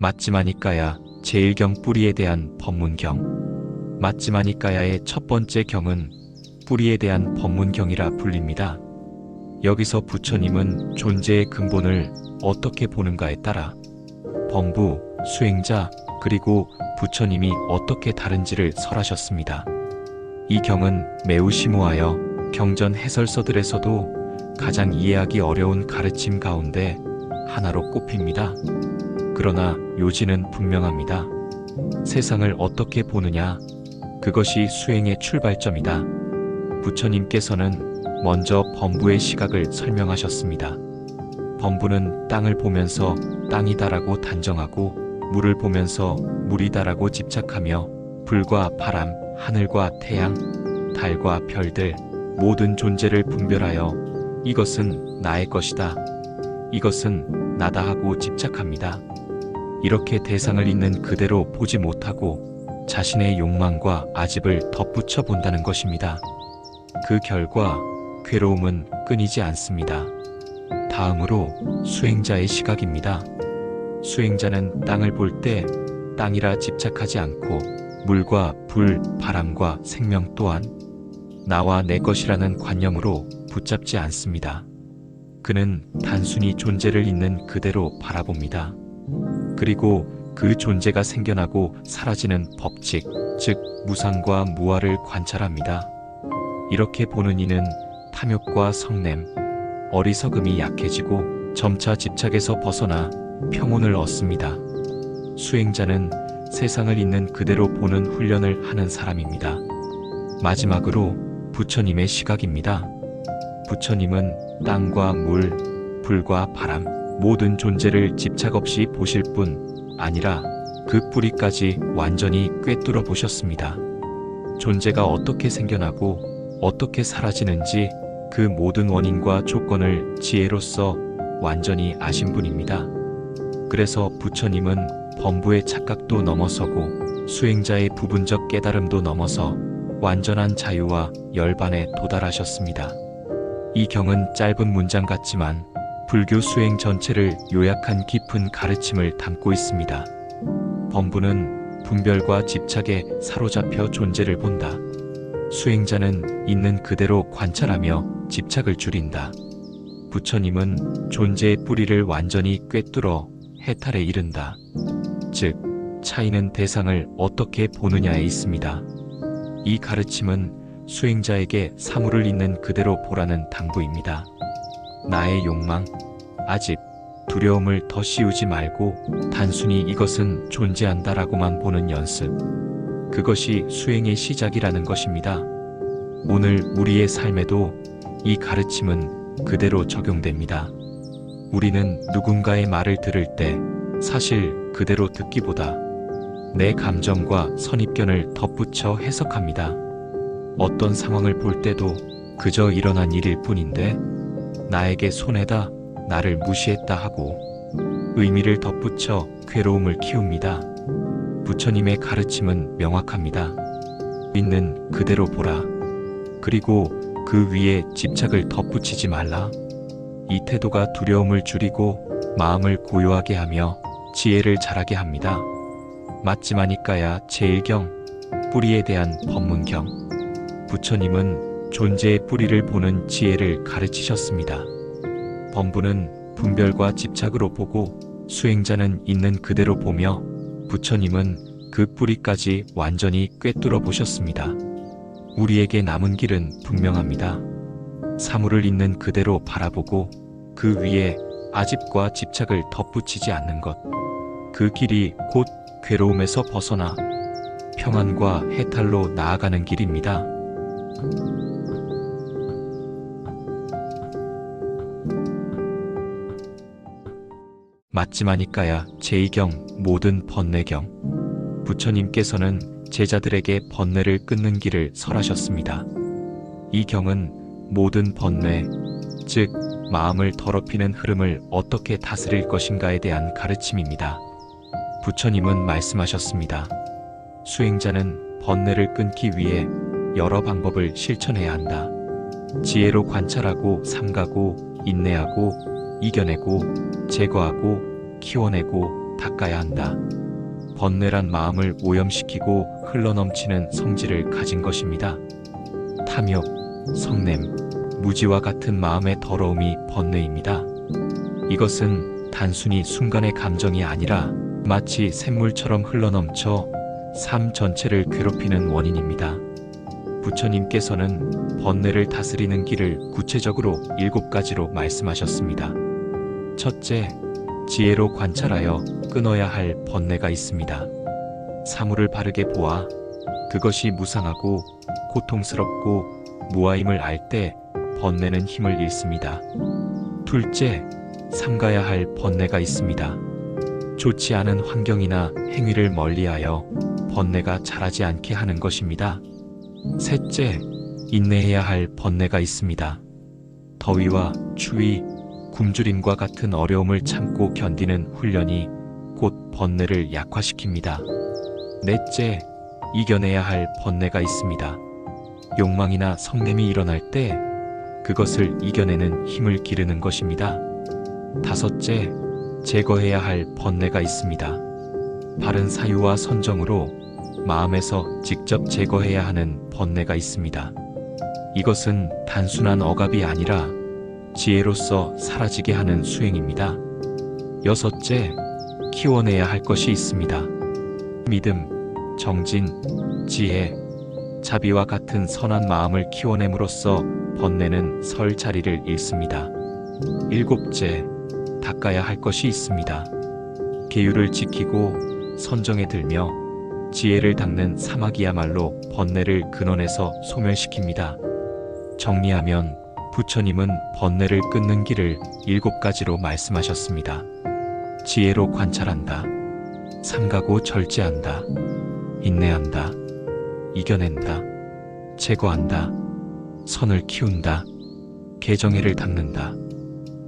맞지마니까야 제1경 뿌리에 대한 법문경. 맞지마니까야의 첫 번째 경은 뿌리에 대한 법문경이라 불립니다. 여기서 부처님은 존재의 근본을 어떻게 보는가에 따라 범부, 수행자, 그리고 부처님이 어떻게 다른지를 설하셨습니다. 이 경은 매우 심오하여 경전 해설서들에서도 가장 이해하기 어려운 가르침 가운데 하나로 꼽힙니다. 그러나 요지는 분명합니다. 세상을 어떻게 보느냐, 그것이 수행의 출발점이다. 부처님께서는 먼저 범부의 시각을 설명하셨습니다. 범부는 땅을 보면서 땅이다라고 단정하고, 물을 보면서 물이다라고 집착하며, 불과 바람, 하늘과 태양, 달과 별들, 모든 존재를 분별하여 이것은 나의 것이다, 이것은 나다 하고 집착합니다. 이렇게 대상을 있는 그대로 보지 못하고 자신의 욕망과 아집을 덧붙여 본다는 것입니다. 그 결과 괴로움은 끊이지 않습니다. 다음으로 수행자의 시각입니다. 수행자는 땅을 볼 때 땅이라 집착하지 않고 물과 불, 바람과 생명 또한 나와 내 것이라는 관념으로 붙잡지 않습니다. 그는 단순히 존재를 있는 그대로 바라봅니다. 그리고 그 존재가 생겨나고 사라지는 법칙, 즉 무상과 무아를 관찰합니다. 이렇게 보는 이는 탐욕과 성냄, 어리석음이 약해지고 점차 집착에서 벗어나 평온을 얻습니다. 수행자는 세상을 있는 그대로 보는 훈련을 하는 사람입니다. 마지막으로 부처님의 시각입니다. 부처님은 땅과 물, 불과 바람, 모든 존재를 집착 없이 보실 뿐 아니라 그 뿌리까지 완전히 꿰뚫어 보셨습니다. 존재가 어떻게 생겨나고 어떻게 사라지는지 그 모든 원인과 조건을 지혜로서 완전히 아신 분입니다. 그래서 부처님은 범부의 착각도 넘어서고 수행자의 부분적 깨달음도 넘어서 완전한 자유와 열반에 도달하셨습니다. 이 경은 짧은 문장 같지만 불교 수행 전체를 요약한 깊은 가르침을 담고 있습니다. 범부는 분별과 집착에 사로잡혀 존재를 본다. 수행자는 있는 그대로 관찰하며 집착을 줄인다. 부처님은 존재의 뿌리를 완전히 꿰뚫어 해탈에 이른다. 즉, 차이는 대상을 어떻게 보느냐에 있습니다. 이 가르침은 수행자에게 사물을 있는 그대로 보라는 당부입니다. 나의 욕망, 아집, 두려움을 더 씌우지 말고 단순히 이것은 존재한다라고만 보는 연습. 그것이 수행의 시작이라는 것입니다. 오늘 우리의 삶에도 이 가르침은 그대로 적용됩니다. 우리는 누군가의 말을 들을 때 사실 그대로 듣기보다 내 감정과 선입견을 덧붙여 해석합니다. 어떤 상황을 볼 때도 그저 일어난 일일 뿐인데 나에게 손해다, 나를 무시했다 하고 의미를 덧붙여 괴로움을 키웁니다. 부처님의 가르침은 명확합니다. 있는 그대로 보라. 그리고 그 위에 집착을 덧붙이지 말라. 이 태도가 두려움을 줄이고 마음을 고요하게 하며 지혜를 자라게 합니다. 맞지마니까야 제1경, 뿌리에 대한 법문경. 부처님은 존재의 뿌리를 보는 지혜를 가르치셨습니다. 범부는 분별과 집착으로 보고 수행자는 있는 그대로 보며 부처님은 그 뿌리까지 완전히 꿰뚫어 보셨습니다. 우리에게 남은 길은 분명합니다. 사물을 있는 그대로 바라보고 그 위에 아집과 집착을 덧붙이지 않는 것. 그 길이 곧 괴로움에서 벗어나 평안과 해탈로 나아가는 길입니다. 맞지마니까야 제2경 모든 번뇌경. 부처님께서는 제자들에게 번뇌를 끊는 길을 설하셨습니다. 이 경은 모든 번뇌, 즉 마음을 더럽히는 흐름을 어떻게 다스릴 것인가에 대한 가르침입니다. 부처님은 말씀하셨습니다. 수행자는 번뇌를 끊기 위해 여러 방법을 실천해야 한다. 지혜로 관찰하고 삼가고 인내하고 이겨내고 제거하고 키워내고 닦아야 한다. 번뇌란 마음을 오염시키고 흘러넘치는 성질을 가진 것입니다. 탐욕, 성냄, 무지와 같은 마음의 더러움이 번뇌입니다. 이것은 단순히 순간의 감정이 아니라 마치 샘물처럼 흘러넘쳐 삶 전체를 괴롭히는 원인입니다. 부처님께서는 번뇌를 다스리는 길을 구체적으로 7가지로 말씀하셨습니다. 첫째, 지혜로 관찰하여 끊어야 할 번뇌가 있습니다. 사물을 바르게 보아 그것이 무상하고 고통스럽고 무아임을 알 때 번뇌는 힘을 잃습니다. 둘째, 삼가야 할 번뇌가 있습니다. 좋지 않은 환경이나 행위를 멀리하여 번뇌가 자라지 않게 하는 것입니다. 셋째, 인내해야 할 번뇌가 있습니다. 더위와 추위, 굶주림과 같은 어려움을 참고 견디는 훈련이 곧 번뇌를 약화시킵니다. 넷째, 이겨내야 할 번뇌가 있습니다. 욕망이나 성냄이 일어날 때 그것을 이겨내는 힘을 기르는 것입니다. 다섯째, 제거해야 할 번뇌가 있습니다. 바른 사유와 선정으로 마음에서 직접 제거해야 하는 번뇌가 있습니다. 이것은 단순한 억압이 아니라 지혜로서 사라지게 하는 수행입니다. 여섯째, 키워내야 할 것이 있습니다. 믿음, 정진, 지혜, 자비와 같은 선한 마음을 키워냄으로써 번뇌는 설 자리를 잃습니다. 일곱째, 닦아야 할 것이 있습니다. 계율을 지키고 선정에 들며 지혜를 닦는 사막이야말로 번뇌를 근원에서 소멸시킵니다. 정리하면 부처님은 번뇌를 끊는 길을 7가지로 말씀하셨습니다. 지혜로 관찰한다. 삼가고 절제한다. 인내한다. 이겨낸다. 제거한다. 선을 키운다. 개정해를 닦는다.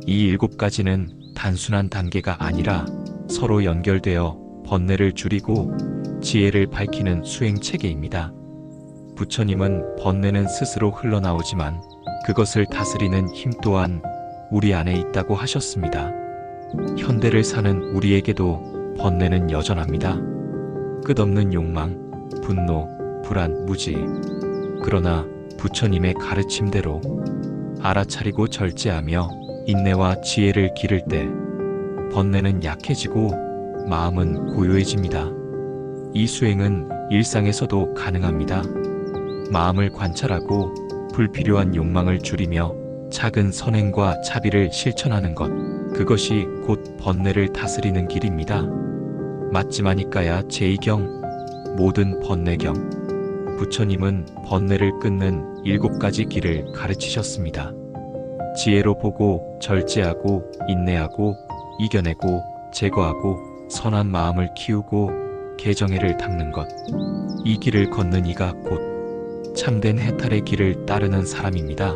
이 7가지는 단순한 단계가 아니라 서로 연결되어 번뇌를 줄이고 지혜를 밝히는 수행체계입니다. 부처님은 번뇌는 스스로 흘러나오지만 그것을 다스리는 힘 또한 우리 안에 있다고 하셨습니다. 현대를 사는 우리에게도 번뇌는 여전합니다. 끝없는 욕망, 분노, 불안, 무지. 그러나 부처님의 가르침대로 알아차리고 절제하며 인내와 지혜를 기를 때 번뇌는 약해지고 마음은 고요해집니다. 이 수행은 일상에서도 가능합니다. 마음을 관찰하고 불필요한 욕망을 줄이며 작은 선행과 자비를 실천하는 것, 그것이 곧 번뇌를 다스리는 길입니다. 맞지마니까야 제2경, 모든 번뇌경. 부처님은 번뇌를 끊는 7가지 길을 가르치셨습니다. 지혜로 보고 절제하고 인내하고 이겨내고 제거하고 선한 마음을 키우고 개정해를 닦는 것. 이 길을 걷는 이가 곧 참된 해탈의 길을 따르는 사람입니다.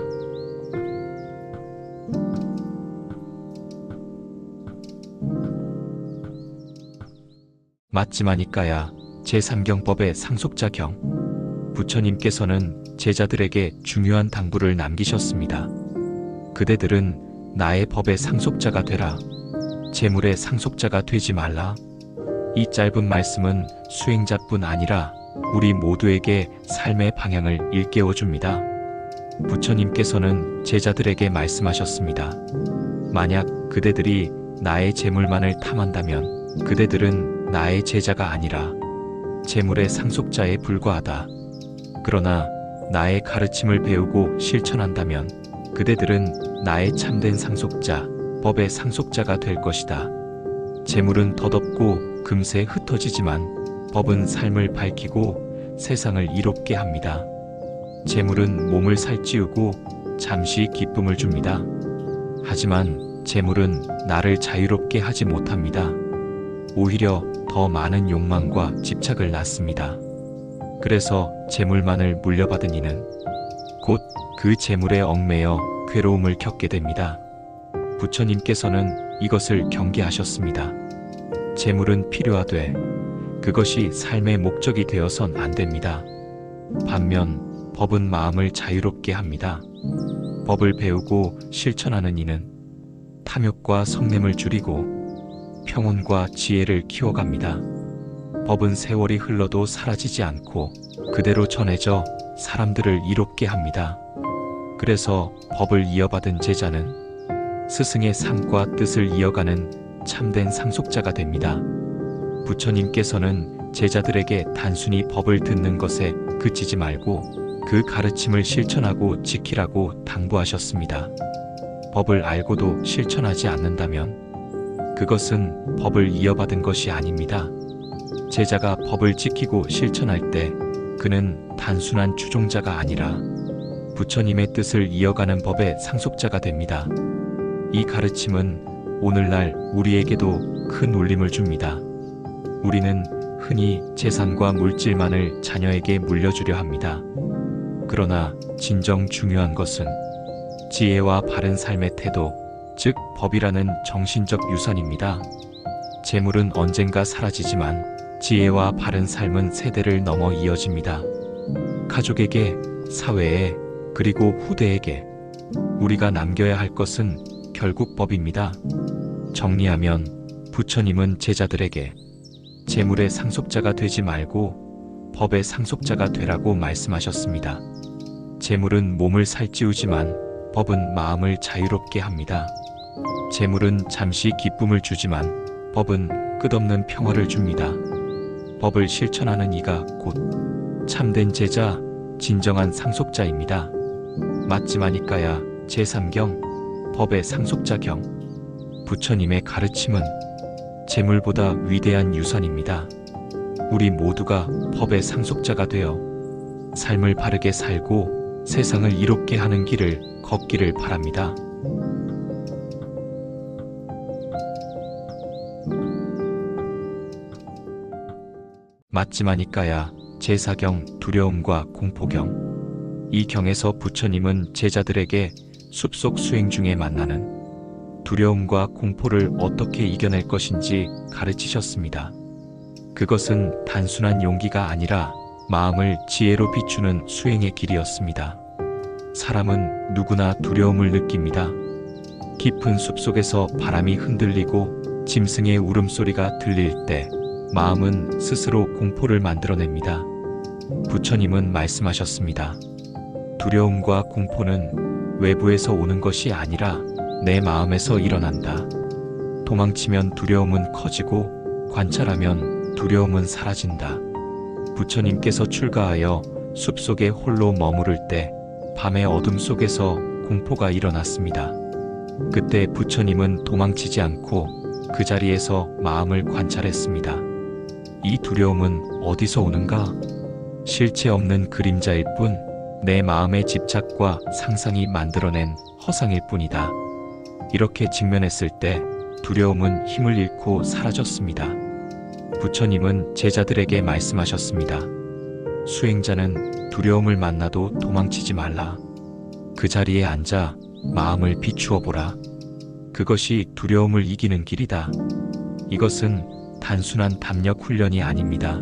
맞지마니까야 제3경법의 상속자경. 부처님께서는 제자들에게 중요한 당부를 남기셨습니다. 그대들은 나의 법의 상속자가 되라. 재물의 상속자가 되지 말라. 이 짧은 말씀은 수행자뿐 아니라 우리 모두에게 삶의 방향을 일깨워 줍니다. 부처님께서는 제자들에게 말씀하셨습니다. 만약 그대들이 나의 재물만을 탐한다면 그대들은 나의 제자가 아니라 재물의 상속자에 불과하다. 그러나 나의 가르침을 배우고 실천한다면 그대들은 나의 참된 상속자, 법의 상속자가 될 것이다. 재물은 덧없고 금세 흩어지지만 법은 삶을 밝히고 세상을 이롭게 합니다. 재물은 몸을 살찌우고 잠시 기쁨을 줍니다. 하지만 재물은 나를 자유롭게 하지 못합니다. 오히려 더 많은 욕망과 집착을 낳습니다. 그래서 재물만을 물려받은 이는 곧 그 재물에 얽매여 괴로움을 겪게 됩니다. 부처님께서는 이것을 경계하셨습니다. 재물은 필요하되 그것이 삶의 목적이 되어선 안 됩니다. 반면 법은 마음을 자유롭게 합니다. 법을 배우고 실천하는 이는 탐욕과 성냄을 줄이고 평온과 지혜를 키워갑니다. 법은 세월이 흘러도 사라지지 않고 그대로 전해져 사람들을 이롭게 합니다. 그래서 법을 이어받은 제자는 스승의 삶과 뜻을 이어가는 참된 상속자가 됩니다. 부처님께서는 제자들에게 단순히 법을 듣는 것에 그치지 말고 그 가르침을 실천하고 지키라고 당부하셨습니다. 법을 알고도 실천하지 않는다면 그것은 법을 이어받은 것이 아닙니다. 제자가 법을 지키고 실천할 때 그는 단순한 추종자가 아니라 부처님의 뜻을 이어가는 법의 상속자가 됩니다. 이 가르침은 오늘날 우리에게도 큰 울림을 줍니다. 우리는 흔히 재산과 물질만을 자녀에게 물려주려 합니다. 그러나 진정 중요한 것은 지혜와 바른 삶의 태도, 즉 법이라는 정신적 유산입니다. 재물은 언젠가 사라지지만 지혜와 바른 삶은 세대를 넘어 이어집니다. 가족에게, 사회에, 그리고 후대에게 우리가 남겨야 할 것은 결국 법입니다. 정리하면 부처님은 제자들에게 재물의 상속자가 되지 말고 법의 상속자가 되라고 말씀하셨습니다. 재물은 몸을 살찌우지만 법은 마음을 자유롭게 합니다. 재물은 잠시 기쁨을 주지만 법은 끝없는 평화를 줍니다. 법을 실천하는 이가 곧 참된 제자, 진정한 상속자입니다. 맞지마니까야 제3경, 법의 상속자경. 부처님의 가르침은 재물보다 위대한 유산입니다. 우리 모두가 법의 상속자가 되어 삶을 바르게 살고 세상을 이롭게 하는 길을 걷기를 바랍니다. 맞지마니까야 제4경 두려움과 공포경. 이 경에서 부처님은 제자들에게 숲속 수행 중에 만나는 두려움과 공포를 어떻게 이겨낼 것인지 가르치셨습니다. 그것은 단순한 용기가 아니라 마음을 지혜로 비추는 수행의 길이었습니다. 사람은 누구나 두려움을 느낍니다. 깊은 숲속에서 바람이 흔들리고 짐승의 울음소리가 들릴 때 마음은 스스로 공포를 만들어냅니다. 부처님은 말씀하셨습니다. 두려움과 공포는 외부에서 오는 것이 아니라 내 마음에서 일어난다. 도망치면 두려움은 커지고 관찰하면 두려움은 사라진다. 부처님께서 출가하여 숲속에 홀로 머무를 때 밤의 어둠 속에서 공포가 일어났습니다. 그때 부처님은 도망치지 않고 그 자리에서 마음을 관찰했습니다. 이 두려움은 어디서 오는가? 실체 없는 그림자일 뿐, 내 마음의 집착과 상상이 만들어낸 허상일 뿐이다. 이렇게 직면했을 때 두려움은 힘을 잃고 사라졌습니다. 부처님은 제자들에게 말씀하셨습니다. 수행자는 두려움을 만나도 도망치지 말라. 그 자리에 앉아 마음을 비추어 보라. 그것이 두려움을 이기는 길이다. 이것은 단순한 담력 훈련이 아닙니다.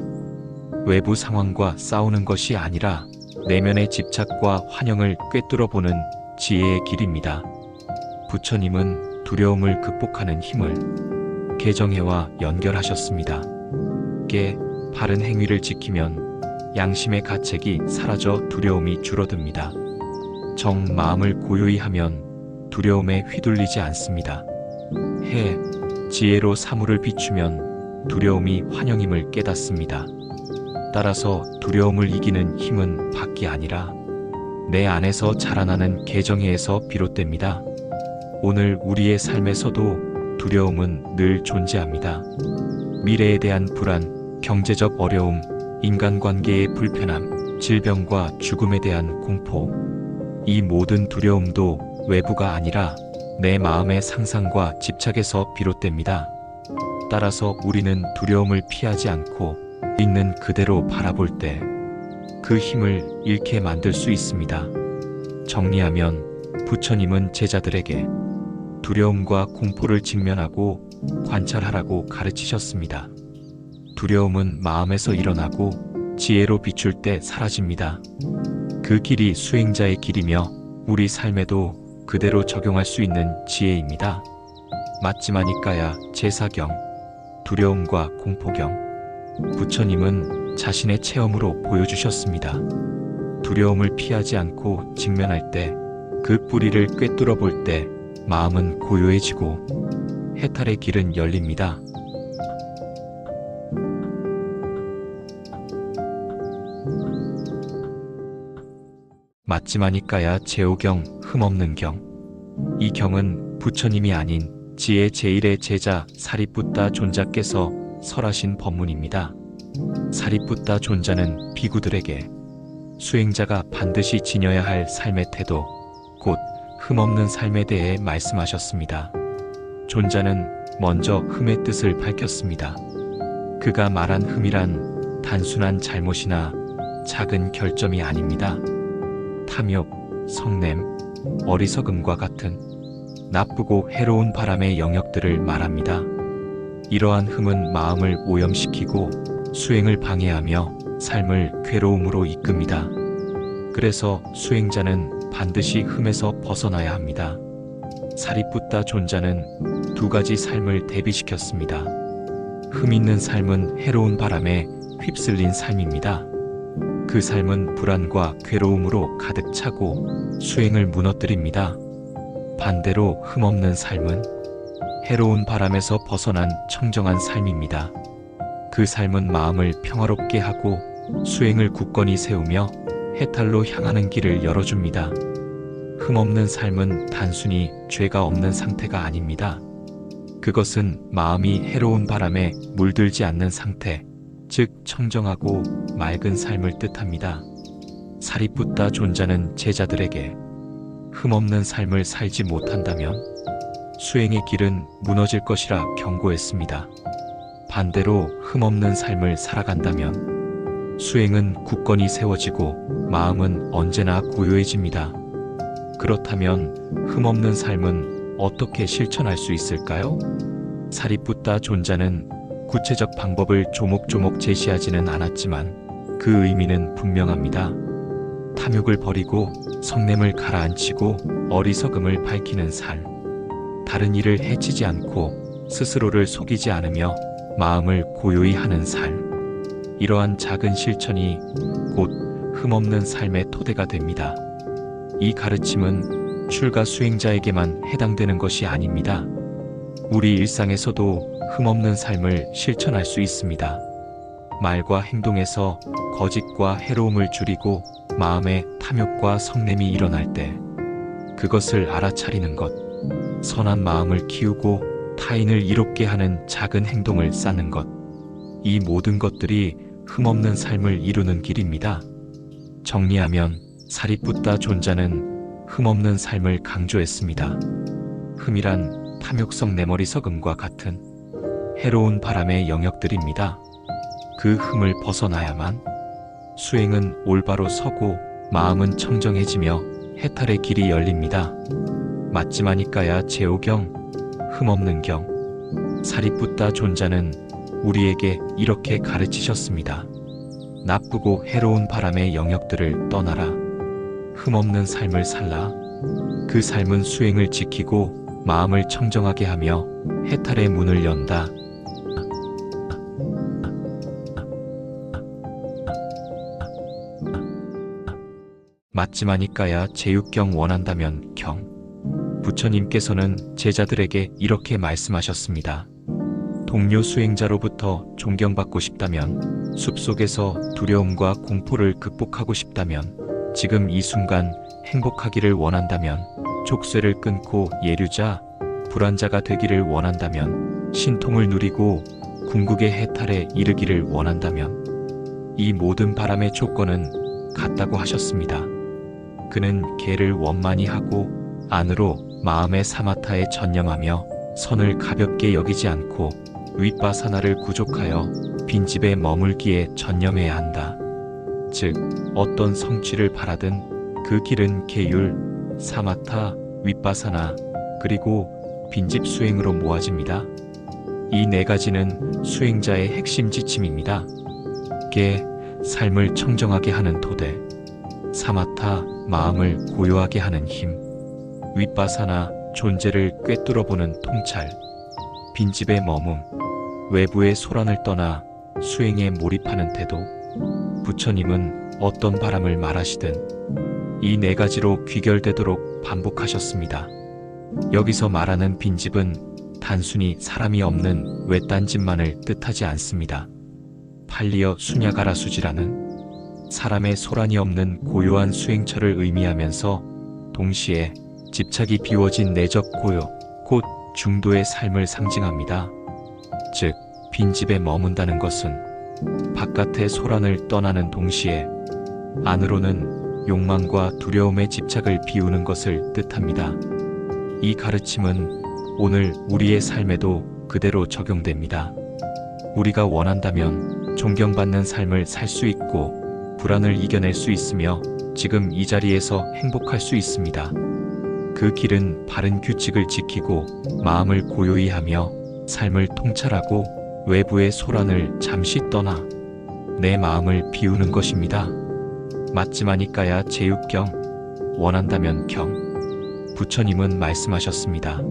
외부 상황과 싸우는 것이 아니라 내면의 집착과 환영을 꿰뚫어보는 지혜의 길입니다. 부처님은 두려움을 극복하는 힘을 개정해와 연결하셨습니다. 바른 행위를 지키면 양심의 가책이 사라져 두려움이 줄어듭니다. 마음을 고요히 하면 두려움에 휘둘리지 않습니다. 지혜로 사물을 비추면 두려움이 환영임을 깨닫습니다. 따라서 두려움을 이기는 힘은 밖이 아니라 내 안에서 자라나는 개정해에서 비롯됩니다. 오늘 우리의 삶에서도 두려움은 늘 존재합니다. 미래에 대한 불안, 경제적 어려움, 인간관계의 불편함, 질병과 죽음에 대한 공포. 이 모든 두려움도 외부가 아니라 내 마음의 상상과 집착에서 비롯됩니다. 따라서 우리는 두려움을 피하지 않고 있는 그대로 바라볼 때 그 힘을 잃게 만들 수 있습니다. 정리하면 부처님은 제자들에게 두려움과 공포를 직면하고 관찰하라고 가르치셨습니다. 두려움은 마음에서 일어나고 지혜로 비출 때 사라집니다. 그 길이 수행자의 길이며 우리 삶에도 그대로 적용할 수 있는 지혜입니다. 맞지마니까야 제4경, 두려움과 공포경. 부처님은 자신의 체험으로 보여주셨습니다. 두려움을 피하지 않고 직면할 때, 그 뿌리를 꿰뚫어 볼 때 마음은 고요해지고 해탈의 길은 열립니다. 맞지마니까야 제오경, 흠없는 경. 이 경은 부처님이 아닌 지혜 제1의 제자 사리뿌따 존자께서 설하신 법문입니다. 사리뿌따 존자는 비구들에게 수행자가 반드시 지녀야 할 삶의 태도, 곧 흠없는 삶에 대해 말씀하셨습니다. 존자는 먼저 흠의 뜻을 밝혔습니다. 그가 말한 흠이란 단순한 잘못이나 작은 결점이 아닙니다. 탐욕, 성냄, 어리석음과 같은 나쁘고 해로운 바람의 영역들을 말합니다. 이러한 흠은 마음을 오염시키고 수행을 방해하며 삶을 괴로움으로 이끕니다. 그래서 수행자는 반드시 흠에서 벗어나야 합니다. 사리뿌따 존자는 두 가지 삶을 대비시켰습니다. 흠 있는 삶은 해로운 바람에 휩쓸린 삶입니다. 그 삶은 불안과 괴로움으로 가득 차고 수행을 무너뜨립니다. 반대로 흠없는 삶은 해로운 바람에서 벗어난 청정한 삶입니다. 그 삶은 마음을 평화롭게 하고 수행을 굳건히 세우며 해탈로 향하는 길을 열어줍니다. 흠없는 삶은 단순히 죄가 없는 상태가 아닙니다. 그것은 마음이 해로운 바람에 물들지 않는 상태, 즉 청정하고 맑은 삶을 뜻합니다. 사리뿌따 존자는 제자들에게 흠없는 삶을 살지 못한다면 수행의 길은 무너질 것이라 경고했습니다. 반대로 흠없는 삶을 살아간다면 수행은 굳건히 세워지고 마음은 언제나 고요해집니다. 그렇다면 흠없는 삶은 어떻게 실천할 수 있을까요? 사리뿌따 존자는 구체적 방법을 조목조목 제시하지는 않았지만 그 의미는 분명합니다. 탐욕을 버리고 성냄을 가라앉히고 어리석음을 밝히는 삶. 다른 이를 해치지 않고 스스로를 속이지 않으며 마음을 고요히 하는 삶. 이러한 작은 실천이 곧 흠없는 삶의 토대가 됩니다. 이 가르침은 출가 수행자에게만 해당되는 것이 아닙니다. 우리 일상에서도 흠없는 삶을 실천할 수 있습니다. 말과 행동에서 거짓과 해로움을 줄이고 마음에 탐욕과 성냄이 일어날 때 그것을 알아차리는 것, 선한 마음을 키우고 타인을 이롭게 하는 작은 행동을 쌓는 것, 이 모든 것들이 흠없는 삶을 이루는 길입니다. 정리하면 사리뿌따 존자는 흠없는 삶을 강조했습니다. 흠이란 탐욕성 내머리석음과 같은 해로운 바람의 영역들입니다. 그 흠을 벗어나야만 수행은 올바로 서고 마음은 청정해지며 해탈의 길이 열립니다. 맞지마니까야 제오경, 흠없는 경. 사리뿌따 존자는 우리에게 이렇게 가르치셨습니다. 나쁘고 해로운 바람의 영역들을 떠나라. 흠없는 삶을 살라. 그 삶은 수행을 지키고 마음을 청정하게 하며 해탈의 문을 연다. 맞지마니까야 제육경 원한다면 경. 부처님께서는 제자들에게 이렇게 말씀하셨습니다. 동료 수행자로부터 존경받고 싶다면, 숲속에서 두려움과 공포를 극복하고 싶다면, 지금 이 순간 행복하기를 원한다면, 족쇄를 끊고 예류자, 불안자가 되기를 원한다면, 신통을 누리고 궁극의 해탈에 이르기를 원한다면, 이 모든 바람의 조건은 같다고 하셨습니다. 그는 개를 원만히 하고 안으로 마음의 사마타에 전념하며 선을 가볍게 여기지 않고 윗바사나를 구족하여 빈집에 머물기에 전념해야 한다. 즉 어떤 성취를 바라든 그 길은 계율, 사마타, 윗바사나 그리고 빈집 수행으로 모아집니다. 이 네 가지는 수행자의 핵심 지침입니다. 개, 삶을 청정하게 하는 토대. 사마타, 마음을 고요하게 하는 힘. 윗바사나, 존재를 꿰뚫어보는 통찰. 빈집의 머문. 외부의 소란을 떠나 수행에 몰입하는 태도. 부처님은 어떤 바람을 말하시든 이 네 가지로 귀결되도록 반복하셨습니다. 여기서 말하는 빈집은 단순히 사람이 없는 외딴 집만을 뜻하지 않습니다. 팔리어 수냐가라수지라는 사람의 소란이 없는 고요한 수행처를 의미하면서 동시에 집착이 비워진 내적 고요, 곧 중도의 삶을 상징합니다. 즉, 빈집에 머문다는 것은 바깥의 소란을 떠나는 동시에 안으로는 욕망과 두려움의 집착을 비우는 것을 뜻합니다. 이 가르침은 오늘 우리의 삶에도 그대로 적용됩니다. 우리가 원한다면 존경받는 삶을 살 수 있고 불안을 이겨낼 수 있으며 지금 이 자리에서 행복할 수 있습니다. 그 길은 바른 규칙을 지키고 마음을 고요히 하며 삶을 통찰하고 외부의 소란을 잠시 떠나 내 마음을 비우는 것입니다. 맞지마니까야 제육경, 원한다면 경. 부처님은 말씀하셨습니다.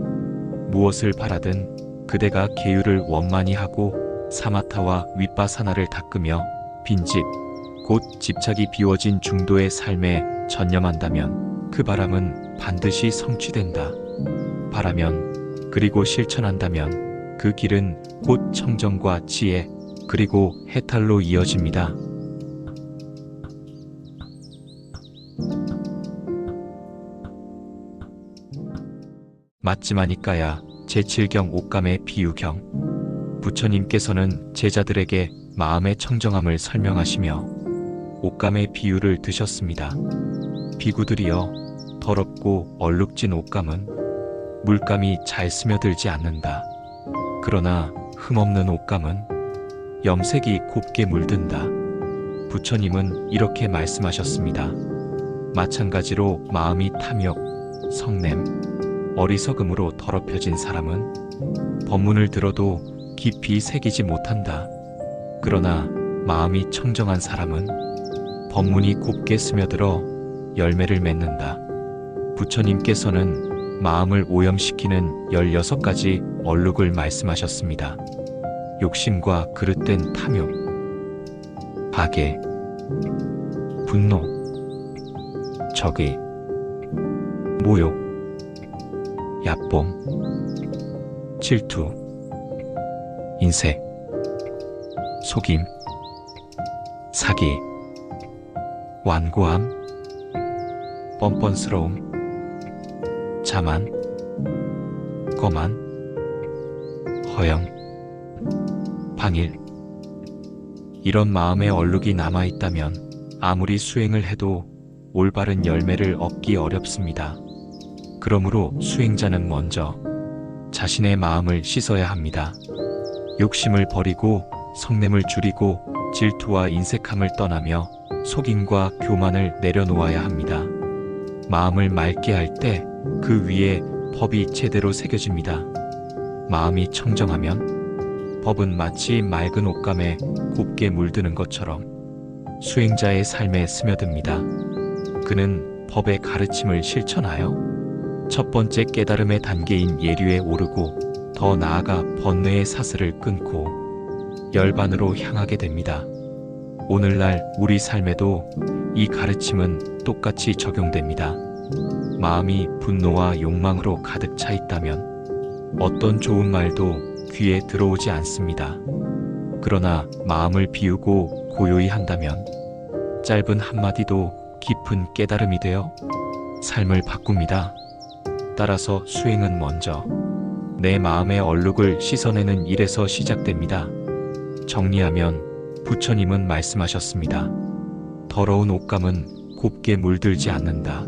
무엇을 바라든 그대가 계율을 원만히 하고 사마타와 윗바사나를 닦으며 빈집, 곧 집착이 비워진 중도의 삶에 전념한다면 그 바람은 반드시 성취된다. 바라면 그리고 실천한다면 그 길은 곧 청정과 지혜 그리고 해탈로 이어집니다. 맞지마니까야 제7경 옥감의 비유경. 부처님께서는 제자들에게 마음의 청정함을 설명하시며 옥감의 비유를 드셨습니다. 비구들이여, 더럽고 얼룩진 옥감은 물감이 잘 스며들지 않는다. 그러나 흠없는 옥감은 염색이 곱게 물든다. 부처님은 이렇게 말씀하셨습니다. 마찬가지로 마음이 탐욕, 성냄, 어리석음으로 더럽혀진 사람은 법문을 들어도 깊이 새기지 못한다. 그러나 마음이 청정한 사람은 법문이 곱게 스며들어 열매를 맺는다. 부처님께서는 마음을 오염시키는 16가지 얼룩을 말씀하셨습니다. 욕심과 그릇된 탐욕, 박애, 분노, 적의, 모욕, 야뽕, 질투, 인색, 속임, 사기, 완고함, 뻔뻔스러움, 자만, 거만, 허영, 방일. 이런 마음의 얼룩이 남아있다면 아무리 수행을 해도 올바른 열매를 얻기 어렵습니다. 그러므로 수행자는 먼저 자신의 마음을 씻어야 합니다. 욕심을 버리고 성냄을 줄이고 질투와 인색함을 떠나며 속임과 교만을 내려놓아야 합니다. 마음을 맑게 할 때 그 위에 법이 제대로 새겨집니다. 마음이 청정하면 법은 마치 맑은 옷감에 곱게 물드는 것처럼 수행자의 삶에 스며듭니다. 그는 법의 가르침을 실천하여 첫 번째 깨달음의 단계인 예류에 오르고 더 나아가 번뇌의 사슬을 끊고 열반으로 향하게 됩니다. 오늘날 우리 삶에도 이 가르침은 똑같이 적용됩니다. 마음이 분노와 욕망으로 가득 차 있다면 어떤 좋은 말도 귀에 들어오지 않습니다. 그러나 마음을 비우고 고요히 한다면 짧은 한마디도 깊은 깨달음이 되어 삶을 바꿉니다. 따라서 수행은 먼저 내 마음의 얼룩을 씻어내는 일에서 시작됩니다. 정리하면 부처님은 말씀하셨습니다. 더러운 옷감은 곱게 물들지 않는다.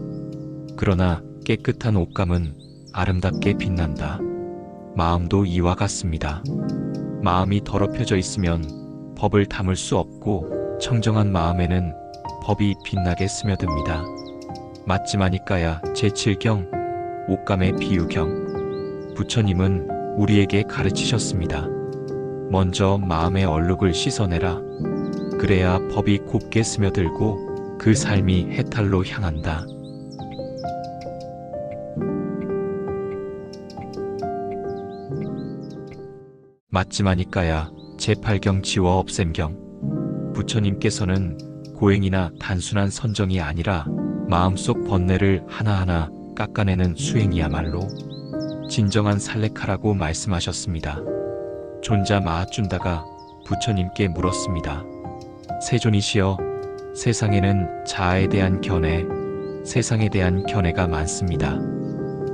그러나 깨끗한 옷감은 아름답게 빛난다. 마음도 이와 같습니다. 마음이 더럽혀져 있으면 법을 담을 수 없고 청정한 마음에는 법이 빛나게 스며듭니다. 맞지마니까야 제7경 옷감의 비유경. 부처님은 우리에게 가르치셨습니다. 먼저 마음의 얼룩을 씻어내라. 그래야 법이 곱게 스며들고 그 삶이 해탈로 향한다. 맞지마니까야 제8경 지워 없앰경. 부처님께서는 고행이나 단순한 선정이 아니라 마음속 번뇌를 하나하나 깎아내는 수행이야말로 진정한 살레카라고 말씀하셨습니다. 존자 마하쭌다가 부처님께 물었습니다. 세존이시여, 세상에는 자아에 대한 견해, 세상에 대한 견해가 많습니다.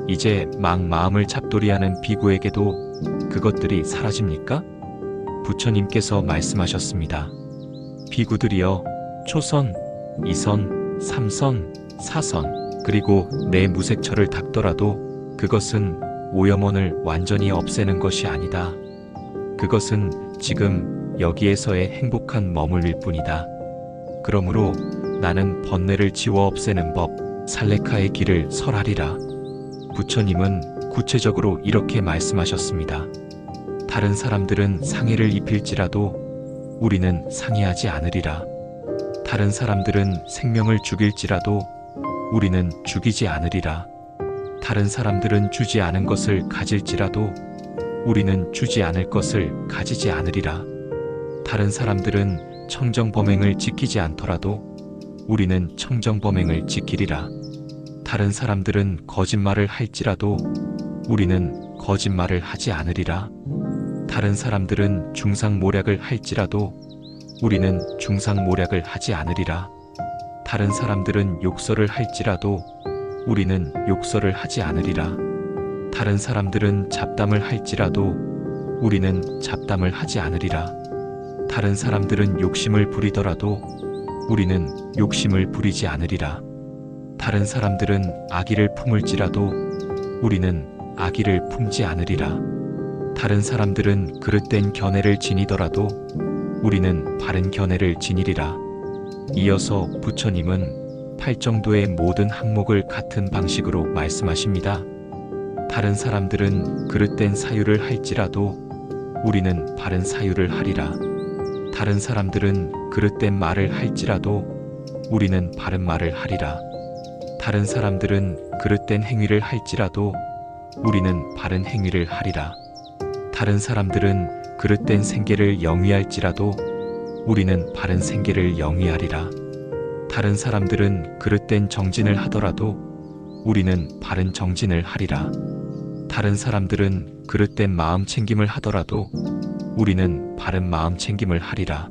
이제 막 마음을 잡돌이하는 비구에게도 그것들이 사라집니까? 부처님께서 말씀하셨습니다. 비구들이여, 초선, 이선, 삼선, 사선, 그리고 내 무색처를 닦더라도 그것은 오염원을 완전히 없애는 것이 아니다. 그것은 지금 여기에서의 행복한 머물릴 뿐이다. 그러므로 나는 번뇌를 지워 없애는 법, 살레카의 길을 설하리라. 부처님은 구체적으로 이렇게 말씀하셨습니다. 다른 사람들은 상해를 입힐지라도 우리는 상해하지 않으리라. 다른 사람들은 생명을 죽일지라도 우리는 죽이지 않으리라. 다른 사람들은 주지 않은 것을 가질지라도 우리는 주지 않을 것을 가지지 않으리라. 다른 사람들은 청정범행을 지키지 않더라도 우리는 청정범행을 지키리라. 다른 사람들은 거짓말을 할지라도 우리는 거짓말을 하지 않으리라. 다른 사람들은 중상모략을 할지라도 우리는 중상모략을 하지 않으리라. 다른 사람들은 욕설을 할지라도 우리는 욕설을 하지 않으리라. 다른 사람들은 잡담을 할지라도 우리는 잡담을 하지 않으리라. 다른 사람들은 욕심을 부리더라도 우리는 욕심을 부리지 않으리라. 다른 사람들은 악의를 품을지라도 우리는 악의를 품지 않으리라. 다른 사람들은 그릇된 견해를 지니더라도 우리는 바른 견해를 지니리라. 이어서 부처님은 팔정도의 모든 항목을 같은 방식으로 말씀하십니다. 다른 사람들은 그릇된 사유를 할지라도 우리는 바른 사유를 하리라. 다른 사람들은 그릇된 말을 할지라도 우리는 바른 말을 하리라. 다른 사람들은 그릇된 행위를 할지라도 우리는 바른 행위를 하리라. 다른 사람들은 그릇된 생계를 영위할지라도 우리는 바른 생계를 영위하리라. 다른 사람들은 그릇된 정진을 하더라도 우리는 바른 정진을 하리라. 다른 사람들은 그릇된 마음 챙김을 하더라도 우리는 바른 마음 챙김을 하리라.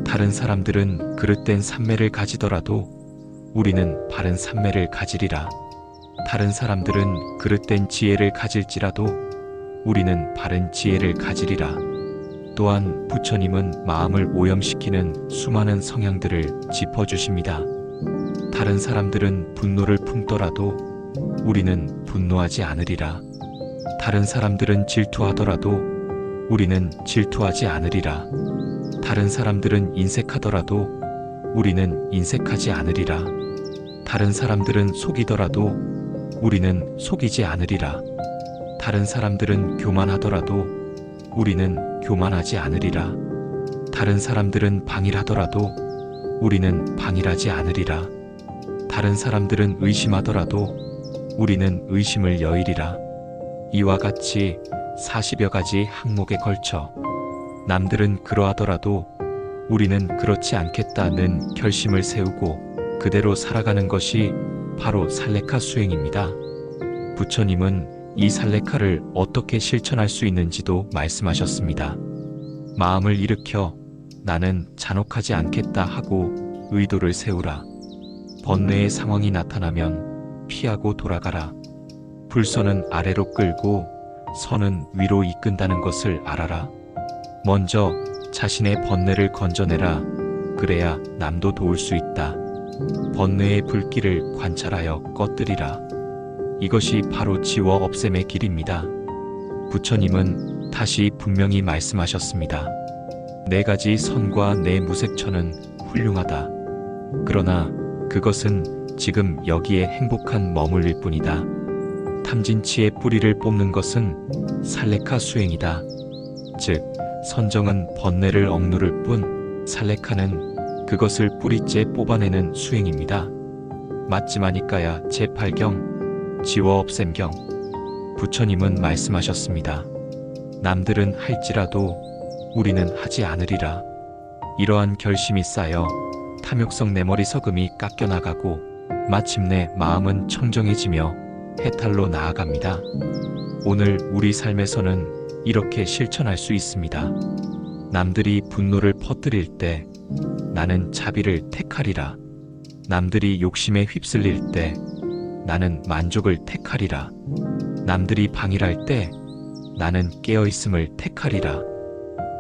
다른 사람들은 그릇된 삼매를 가지더라도 우리는 바른 삼매를 가지리라. 다른 사람들은 그릇된 지혜를 가질지라도 우리는 바른 지혜를 가지리라. 또한 부처님은 마음을 오염시키는 수많은 성향들을 짚어주십니다. 다른 사람들은 분노를 품더라도 우리는 분노하지 않으리라. 다른 사람들은 질투하더라도 우리는 질투하지 않으리라. 다른 사람들은 인색하더라도 우리는 인색하지 않으리라. 다른 사람들은 속이더라도 우리는 속이지 않으리라. 다른 사람들은 교만하더라도 우리는 교만하지 않으리라. 다른 사람들은 방일하더라도 우리는 방일하지 않으리라. 다른 사람들은 의심하더라도 우리는 의심을 여의리라. 이와 같이 40여 가지 항목에 걸쳐 남들은 그러하더라도 우리는 그렇지 않겠다는 결심을 세우고 그대로 살아가는 것이 바로 살레카 수행입니다. 부처님은 이 살레카를 어떻게 실천할 수 있는지도 말씀하셨습니다. 마음을 일으켜 나는 잔혹하지 않겠다 하고 의도를 세우라. 번뇌의 상황이 나타나면 피하고 돌아가라. 불선은 아래로 끌고 선은 위로 이끈다는 것을 알아라. 먼저 자신의 번뇌를 건져내라. 그래야 남도 도울 수 있다. 번뇌의 불길을 관찰하여 꺼뜨리라. 이것이 바로 지워 없앰의 길입니다. 부처님은 다시 분명히 말씀하셨습니다. 네 가지 선과 내 무색처는 훌륭하다. 그러나 그것은 지금 여기에 행복한 머물릴 뿐이다. 탐진치의 뿌리를 뽑는 것은 살레카 수행이다. 즉 선정은 번뇌를 억누를 뿐 살레카는 그것을 뿌리째 뽑아내는 수행입니다. 맞지마니까야 제8경 지워 없앰경. 부처님은 말씀하셨습니다. 남들은 할지라도 우리는 하지 않으리라. 이러한 결심이 쌓여 탐욕성 내 머리석음이 깎여나가고 마침내 마음은 청정해지며 해탈로 나아갑니다. 오늘 우리 삶에서는 이렇게 실천할 수 있습니다. 남들이 분노를 퍼뜨릴 때 나는 자비를 택하리라. 남들이 욕심에 휩쓸릴 때 나는 만족을 택하리라. 남들이 방일할 때 나는 깨어있음을 택하리라.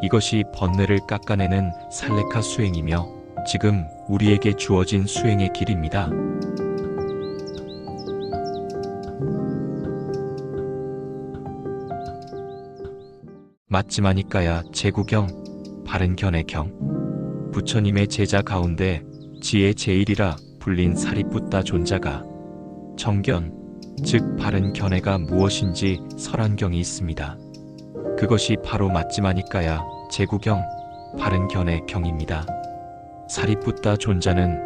이것이 번뇌를 깎아내는 살레카 수행이며 지금 우리에게 주어진 수행의 길입니다. 맞지마니까야 제구경 바른 견해경. 부처님의 제자 가운데 지혜 제일이라 불린 사리뿌따 존자가 정견, 즉 바른 견해가 무엇인지 설한경이 있습니다. 그것이 바로 맞지마니까야 제구경 바른 견해 경입니다. 사리뿌따 존자는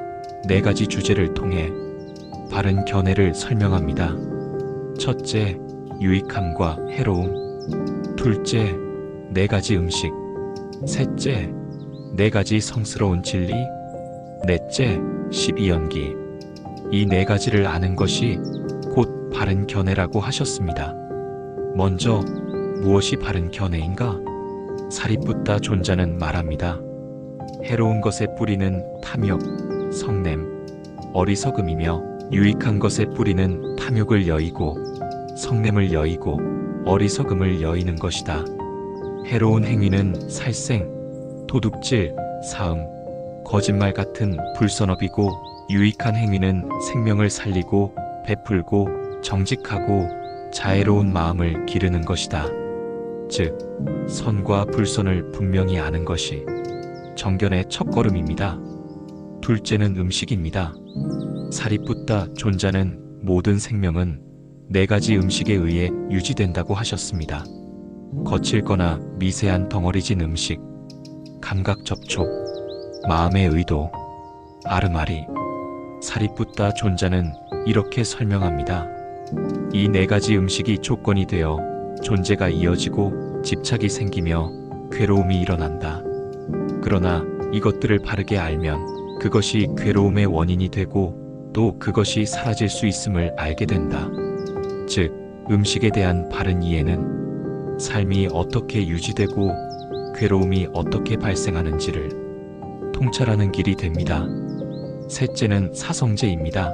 네 가지 주제를 통해 바른 견해를 설명합니다. 첫째, 유익함과 해로움. 둘째, 네 가지 음식. 셋째, 네 가지 성스러운 진리. 넷째, 12연기. 이 네 가지를 아는 것이 곧 바른 견해라고 하셨습니다. 먼저 무엇이 바른 견해인가? 사리뿌따 존자는 말합니다. 해로운 것의 뿌리는 탐욕, 성냄, 어리석음이며 유익한 것의 뿌리는 탐욕을 여의고 성냄을 여의고 어리석음을 여의는 것이다. 해로운 행위는 살생, 도둑질, 사음, 거짓말 같은 불선업이고 유익한 행위는 생명을 살리고 베풀고 정직하고 자애로운 마음을 기르는 것이다. 즉, 선과 불선을 분명히 아는 것이 정견의 첫걸음입니다. 둘째는 음식입니다. 사리뿌따 존자는 모든 생명은 네 가지 음식에 의해 유지된다고 하셨습니다. 거칠거나 미세한 덩어리진 음식, 감각 접촉, 마음의 의도, 아르마리. 사리뿌따 존자는 이렇게 설명합니다. 이 네 가지 음식이 조건이 되어 존재가 이어지고 집착이 생기며 괴로움이 일어난다. 그러나 이것들을 바르게 알면 그것이 괴로움의 원인이 되고 또 그것이 사라질 수 있음을 알게 된다. 즉, 음식에 대한 바른 이해는 삶이 어떻게 유지되고 괴로움이 어떻게 발생하는지를 통찰하는 길이 됩니다. 셋째는 사성제입니다.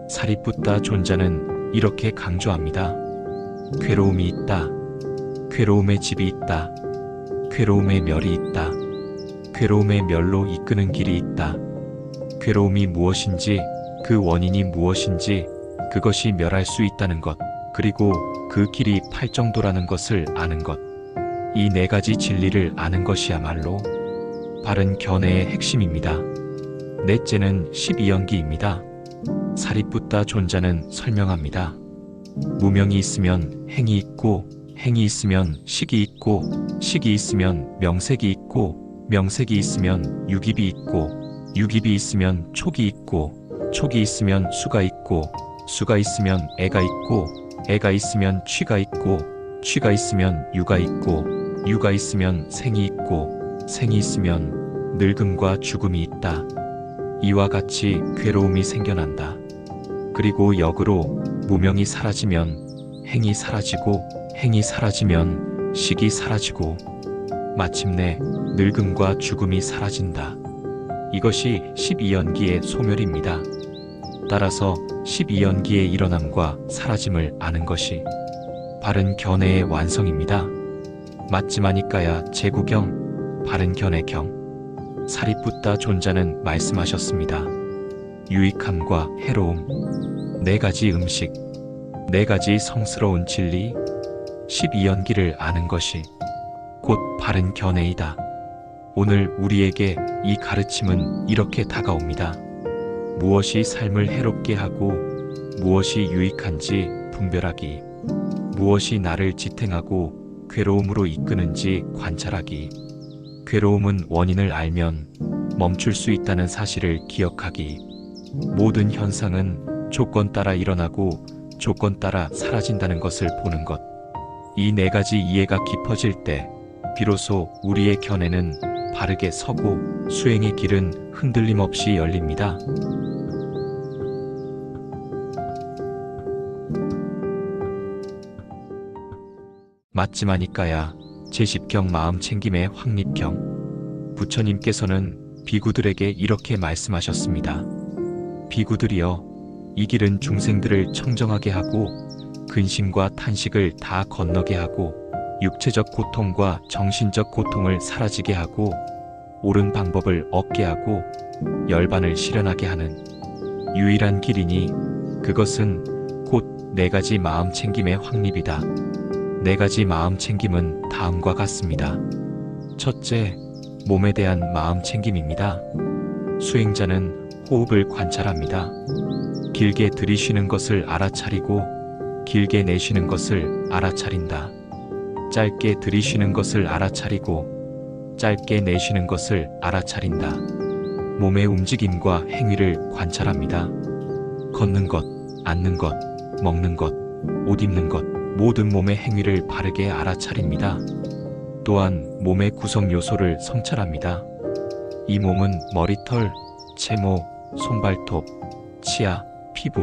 사리뿌따 존자는 이렇게 강조합니다. 괴로움이 있다. 괴로움의 집이 있다. 괴로움의 멸이 있다. 괴로움의 멸로 이끄는 길이 있다. 괴로움이 무엇인지, 그 원인이 무엇인지, 그것이 멸할 수 있다는 것, 그리고 그 길이 팔정도라는 것을 아는 것. 이 네 가지 진리를 아는 것이야말로 바른 견해의 핵심입니다. 넷째는 12연기입니다. 사리뿌따 존자는 설명합니다. 무명이 있으면 행이 있고, 행이 있으면 식이 있고, 식이 있으면 명색이 있고, 명색이 있으면 유깁이 있고, 유깁이 있으면 촉이 있고, 촉이 있으면 수가 있고, 수가 있으면 애가 있고, 애가 있으면 취가 있고, 취가 있으면 유가 있고, 유가 있으면 생이 있고, 생이 있으면 늙음과 죽음이 있다. 이와 같이 괴로움이 생겨난다. 그리고 역으로 무명이 사라지면 행이 사라지고, 행이 사라지면 식이 사라지고 마침내 늙음과 죽음이 사라진다. 이것이 12연기의 소멸입니다. 따라서 12연기의 일어남과 사라짐을 아는 것이 바른 견해의 완성입니다. 맞지마니까야 제구경 바른 견해경. 사리뿌따 존자는 말씀하셨습니다. 유익함과 해로움, 네 가지 음식, 네 가지 성스러운 진리, 12연기를 아는 것이 곧 바른 견해이다. 오늘 우리에게 이 가르침은 이렇게 다가옵니다. 무엇이 삶을 해롭게 하고 무엇이 유익한지 분별하기, 무엇이 나를 지탱하고 괴로움으로 이끄는지 관찰하기, 괴로움은 원인을 알면 멈출 수 있다는 사실을 기억하기, 모든 현상은 조건 따라 일어나고 조건 따라 사라진다는 것을 보는 것. 이 네 가지 이해가 깊어질 때 비로소 우리의 견해는 바르게 서고 수행의 길은 흔들림 없이 열립니다. 맞지마니까야 제10경 마음챙김의 확립경. 부처님께서는 비구들에게 이렇게 말씀하셨습니다. 비구들이여, 이 길은 중생들을 청정하게 하고 근심과 탄식을 다 건너게 하고 육체적 고통과 정신적 고통을 사라지게 하고 옳은 방법을 얻게 하고 열반을 실현하게 하는 유일한 길이니 그것은 곧 네 가지 마음챙김의 확립이다. 네 가지 마음챙김은 다음과 같습니다. 첫째, 몸에 대한 마음챙김입니다. 수행자는 호흡을 관찰합니다. 길게 들이쉬는 것을 알아차리고 길게 내쉬는 것을 알아차린다. 짧게 들이쉬는 것을 알아차리고 짧게 내쉬는 것을 알아차린다. 몸의 움직임과 행위를 관찰합니다. 걷는 것, 앉는 것, 먹는 것, 옷 입는 것, 모든 몸의 행위를 바르게 알아차립니다. 또한 몸의 구성 요소를 성찰합니다. 이 몸은 머리털, 채모, 손발톱, 치아, 피부,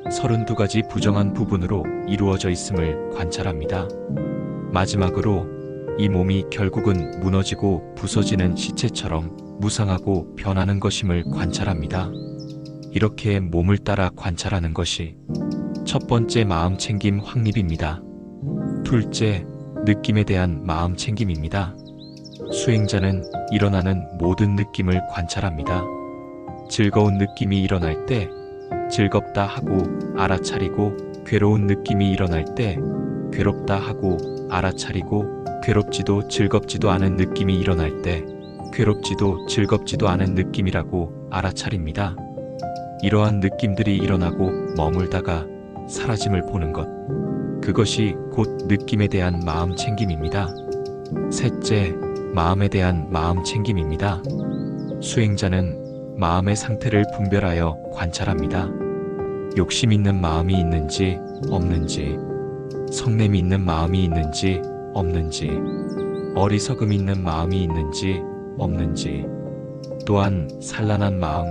32가지 부정한 부분으로 이루어져 있음을 관찰합니다. 마지막으로 이 몸이 결국은 무너지고 부서지는 시체처럼 무상하고 변하는 것임을 관찰합니다. 이렇게 몸을 따라 관찰하는 것이 첫 번째 마음챙김 확립입니다. 둘째, 느낌에 대한 마음챙김입니다. 수행자는 일어나는 모든 느낌을 관찰합니다. 즐거운 느낌이 일어날 때 즐겁다 하고 알아차리고, 괴로운 느낌이 일어날 때 괴롭다 하고 알아차리고, 괴롭지도 즐겁지도 않은 느낌이 일어날 때 괴롭지도 즐겁지도 않은 느낌이라고 알아차립니다. 이러한 느낌들이 일어나고 머물다가 사라짐을 보는 것, 그것이 곧 느낌에 대한 마음챙김입니다. 셋째, 마음에 대한 마음챙김입니다. 수행자는 마음의 상태를 분별하여 관찰합니다. 욕심 있는 마음이 있는지 없는지, 성냄이 있는 마음이 있는지 없는지, 어리석음 있는 마음이 있는지 없는지, 또한 산란한 마음,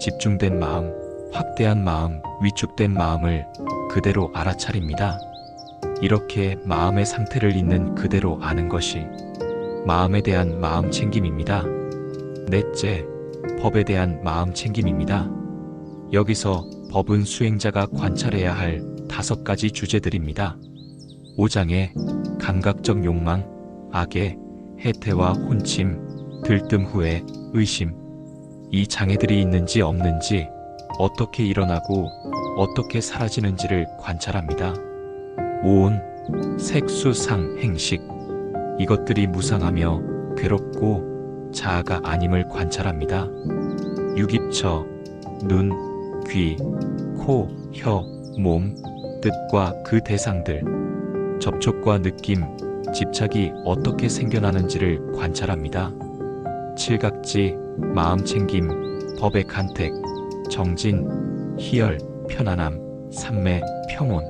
집중된 마음, 확대한 마음, 위축된 마음을 그대로 알아차립니다. 이렇게 마음의 상태를 있는 그대로 아는 것이 마음에 대한 마음챙김입니다. 넷째, 법에 대한 마음챙김입니다. 여기서 법은 수행자가 관찰해야 할 5가지 주제들입니다. 5장에 감각적 욕망, 악의, 해태와 혼침, 들뜸 후에 의심, 이 장애들이 있는지 없는지, 어떻게 일어나고 어떻게 사라지는지를 관찰합니다. 5온, 색수, 상, 행식, 이것들이 무상하며 괴롭고 자아가 아님을 관찰합니다. 6입처, 눈, 귀, 코, 혀, 몸, 뜻과 그 대상들, 접촉과 느낌, 집착이 어떻게 생겨나는지를 관찰합니다. 7각지, 마음챙김, 법의 간택, 정진, 희열, 편안함, 삼매, 평온,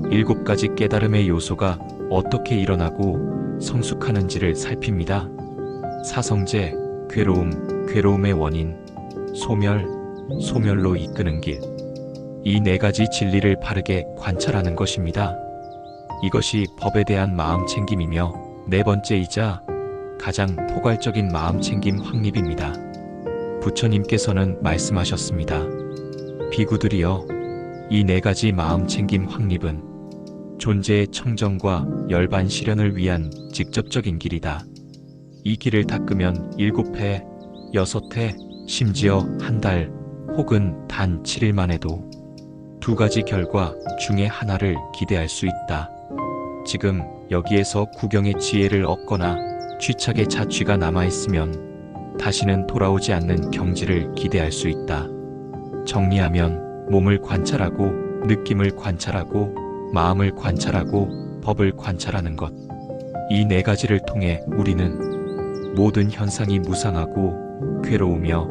7가지 깨달음의 요소가 어떻게 일어나고 성숙하는지를 살핍니다. 사성제, 괴로움, 괴로움의 원인, 소멸, 소멸로 이끄는 길, 이 4가지 진리를 바르게 관찰하는 것입니다. 이것이 법에 대한 마음챙김이며 네 번째이자 가장 포괄적인 마음챙김 확립입니다. 부처님께서는 말씀하셨습니다. 비구들이여, 이 4가지 마음챙김 확립은 존재의 청정과 열반 실현을 위한 직접적인 길이다. 이 길을 닦으면 7회, 6회, 심지어 한 달 혹은 단 7일만 해도 2가지 결과 중에 하나를 기대할 수 있다. 지금 여기에서 구경의 지혜를 얻거나 취착의 자취가 남아있으면 다시는 돌아오지 않는 경지를 기대할 수 있다. 정리하면 몸을 관찰하고 느낌을 관찰하고 마음을 관찰하고 법을 관찰하는 것, 이 4가지를 통해 우리는 모든 현상이 무상하고 괴로우며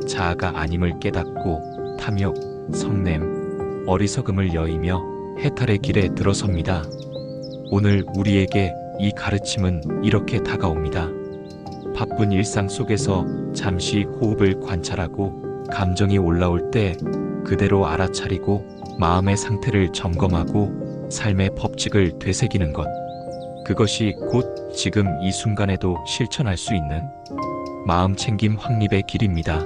자아가 아님을 깨닫고 탐욕, 성냄, 어리석음을 여의며 해탈의 길에 들어섭니다. 오늘 우리에게 이 가르침은 이렇게 다가옵니다. 바쁜 일상 속에서 잠시 호흡을 관찰하고 감정이 올라올 때 그대로 알아차리고 마음의 상태를 점검하고 삶의 법칙을 되새기는 것. 그것이 곧 지금 이 순간에도 실천할 수 있는 마음 챙김 확립의 길입니다.